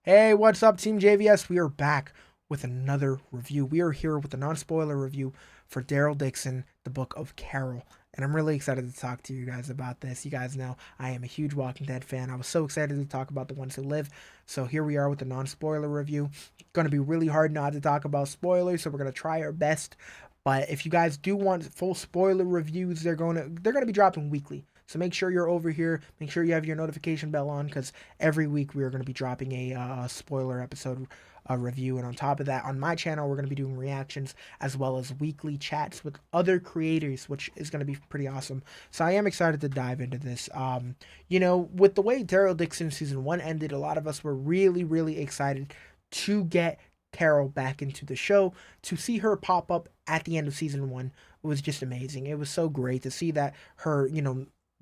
Hey, what's up, Team JVS? We are back with another review. We are here with a non-spoiler review for Daryl Dixon, the book of Carol. And I'm really excited to talk to you guys about this. You guys know I am a huge Walking Dead fan. I was so excited to talk about the ones who live. So here we are with the non-spoiler review. Going to be really hard not to talk about spoilers, so we're going to try our best. But if you guys do want full spoiler reviews, they're going to be dropping weekly. So make sure you're over here. Make sure you have your notification bell on because every week we are going to be dropping a spoiler episode review. And on top of that, on my channel, we're going to be doing reactions as well as weekly chats with other creators, which is going to be pretty awesome. So I am excited to dive into this. With the way Daryl Dixon season 1 ended, a lot of us were really, really excited to get Carol back into the show. To see her pop up at the end of season 1 was just amazing. It was so great to see that her,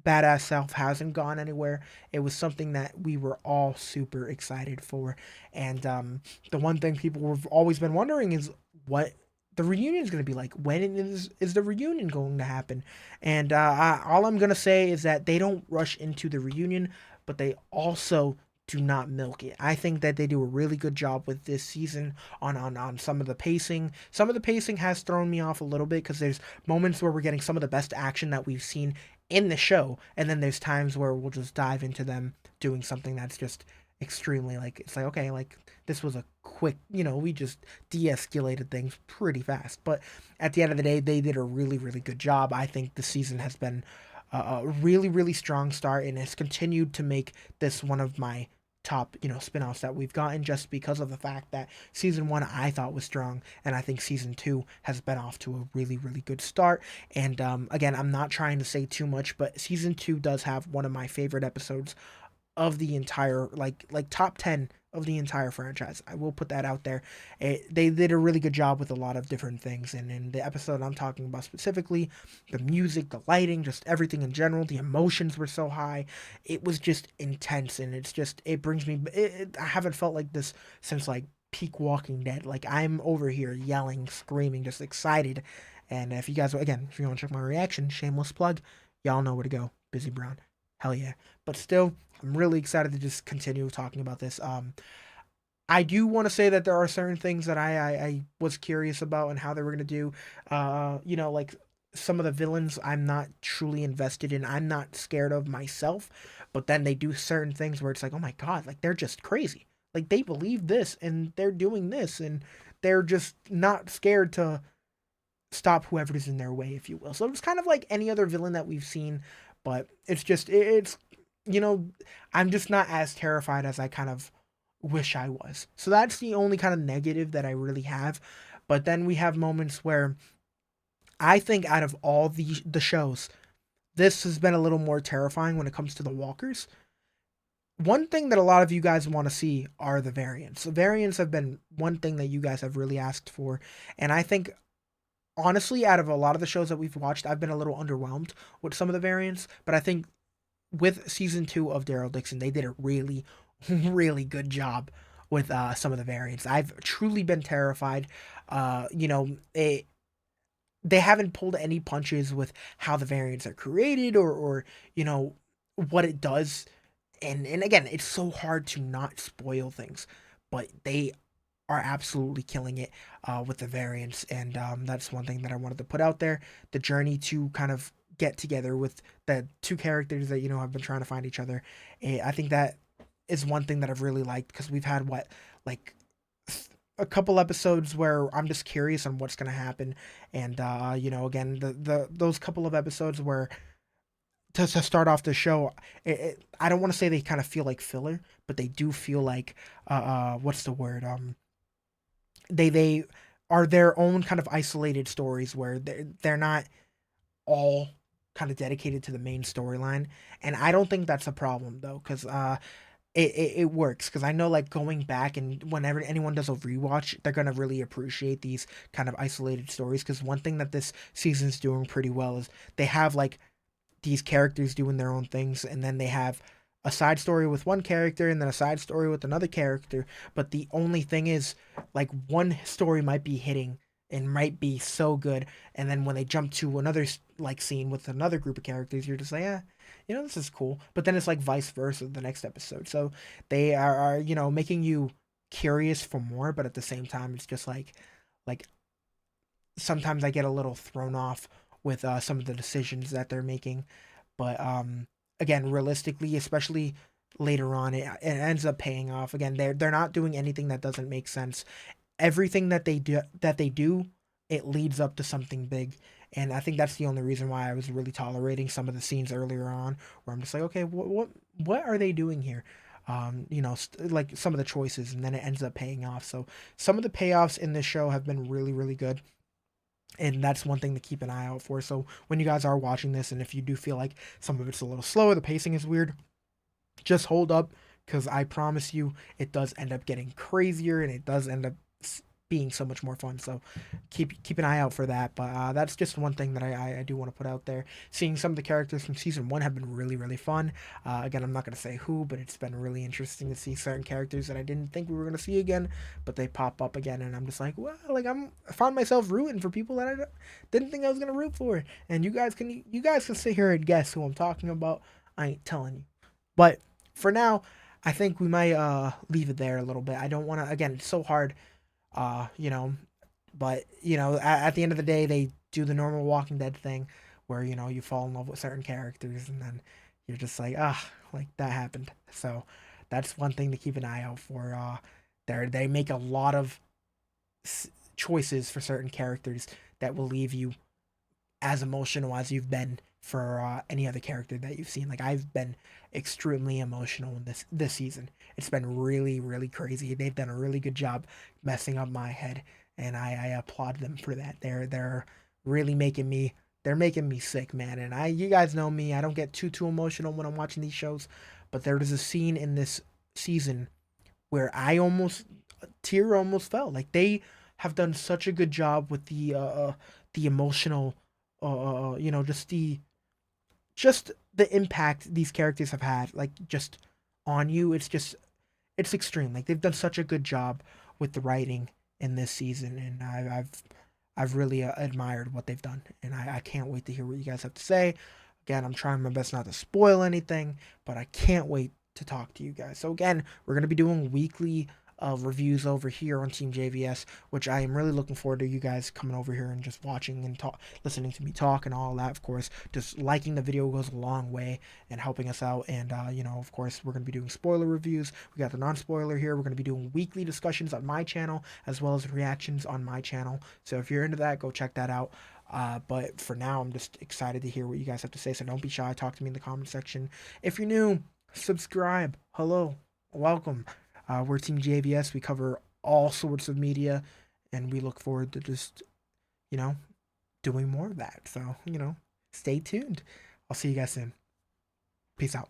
badass self hasn't gone anywhere. It was something that we were all super excited for. And the one thing people have always been wondering is what the reunion is going to be like. When is the reunion going to happen? And all I'm going to say is that they don't rush into the reunion, but they also do not milk it. I think that they do a really good job with this season on some of the pacing. Some of the pacing has thrown me off a little bit because there's moments where we're getting some of the best action that we've seen in the show, and then there's times where we'll just dive into them doing something that's just extremely like, it's like, okay, like this was a quick, we just de-escalated things pretty fast. But at the end of the day, they did a really, really good job. I think the season has been a really, really strong start, and has continued to make this one of my top, spin-offs that we've gotten, just because of the fact that season 1 I thought was strong, and I think season 2 has been off to a really, really good start. And again, I'm not trying to say too much, but season 2 does have one of my favorite episodes of the entire, like top 10 of the entire franchise. I will put that out there. They did a really good job with a lot of different things, and in the episode I'm talking about specifically, the music, the lighting, just everything in general, the emotions were so high. It was just intense, and it brings me, I haven't felt like this since like peak Walking Dead. Like, I'm over here yelling, screaming, just excited. And if you guys, again, if you want to check my reaction, shameless plug, y'all know where to go. Bizzy Brown. Hell yeah. But still, I'm really excited to just continue talking about this. I do want to say that there are certain things that I was curious about and how they were going to do. Like some of the villains I'm not truly invested in. I'm not scared of myself. But then they do certain things where it's like, oh my God, like they're just crazy. Like they believe this and they're doing this and they're just not scared to stop whoever is in their way, if you will. So it's kind of like any other villain that we've seen, but it's you know I'm just not as terrified as I kind of wish I was. So that's the only kind of negative that I really have. But then we have moments where I think out of all the shows, this has been a little more terrifying when it comes to the walkers. One thing that a lot of you guys want to see are the variants. The variants have been one thing that you guys have really asked for, and I think honestly, out of a lot of the shows that we've watched, I've been a little underwhelmed with some of the variants. But I think with season 2 of Daryl Dixon, they did a really, really good job with some of the variants. I've truly been terrified. They haven't pulled any punches with how the variants are created, or what it does. And again, it's so hard to not spoil things, but they are absolutely killing it with the variants. And that's one thing that I wanted to put out there. The journey to kind of get together with the two characters that have been trying to find each other. I think that is one thing that I've really liked, because we've had like a couple episodes where I'm just curious on what's going to happen. And again, the those couple of episodes where to start off the show, I don't want to say they kind of feel like filler, but they do feel like what's the word, they are their own kind of isolated stories where they're not all kind of dedicated to the main storyline. And I don't think that's a problem though, because it works, because I know, like, going back and whenever anyone does a rewatch, they're gonna really appreciate these kind of isolated stories. Because one thing that this season's doing pretty well is they have like these characters doing their own things, and then they have a side story with one character and then a side story with another character. But the only thing is, like, one story might be hitting and might be so good, and then when they jump to another like scene with another group of characters, you're just like, this is cool. But then it's like vice versa the next episode. So they are making you curious for more, but at the same time, it's just like sometimes I get a little thrown off with some of the decisions that they're making. But again, realistically, especially later on, it ends up paying off. Again, they're not doing anything that doesn't make sense. Everything that they do, it leads up to something big. And I think that's the only reason why I was really tolerating some of the scenes earlier on, where I'm just like, okay, what are they doing here? Like some of the choices, and then it ends up paying off. So some of the payoffs in this show have been really, really good, and that's one thing to keep an eye out for. So when you guys are watching this, and if you do feel like some of it's a little slower, the pacing is weird, just hold up, because I promise you it does end up getting crazier, and it does end up being so much more fun. So keep an eye out for that. But that's just one thing that I do want to put out there. Seeing some of the characters from season one have been really, really fun. Again, I'm not going to say who, but it's been really interesting to see certain characters that I didn't think we were going to see again, but they pop up again, and I'm just like, well, like I found myself rooting for people that I didn't think I was going to root for. And you guys can sit here and guess who I'm talking about. I ain't telling you. But for now, I think we might leave it there a little bit. I don't want to, again, it's so hard, uh, you know, but at the end of the day, they do the normal Walking Dead thing, where you fall in love with certain characters, and then you're just like, like that happened. So that's one thing to keep an eye out for. They make a lot of choices for certain characters that will leave you as emotional as you've been for any other character that you've seen. Like, I've been extremely emotional in this season. It's been really, really crazy. They've done a really good job messing up my head, and I applaud them for that. They're really making me they're making me sick, man. And you guys know me. I don't get too emotional when I'm watching these shows, but there was a scene in this season where I almost tear almost fell. Like, they have done such a good job with the emotional, just the impact these characters have had, like, just on you. It's extreme. Like, they've done such a good job with the writing in this season, and I've really admired what they've done, and I can't wait to hear what you guys have to say. Again, I'm trying my best not to spoil anything, but I can't wait to talk to you guys. So again, we're gonna be doing weekly reviews over here on Team JVS, which I am really looking forward to you guys coming over here and just watching and listening to me talk and all that. Of course, just liking the video goes a long way and helping us out. And of course, we're gonna be doing spoiler reviews. We got the non-spoiler here. We're gonna be doing weekly discussions on my channel as well as reactions on my channel. So if you're into that, go check that out. But for now, I'm just excited to hear what you guys have to say. So don't be shy. Talk to me in the comment section. If you're new, subscribe. Hello, welcome. We're Team JVS. We cover all sorts of media, and we look forward to just, you know, doing more of that. So, stay tuned. I'll see you guys soon. Peace out.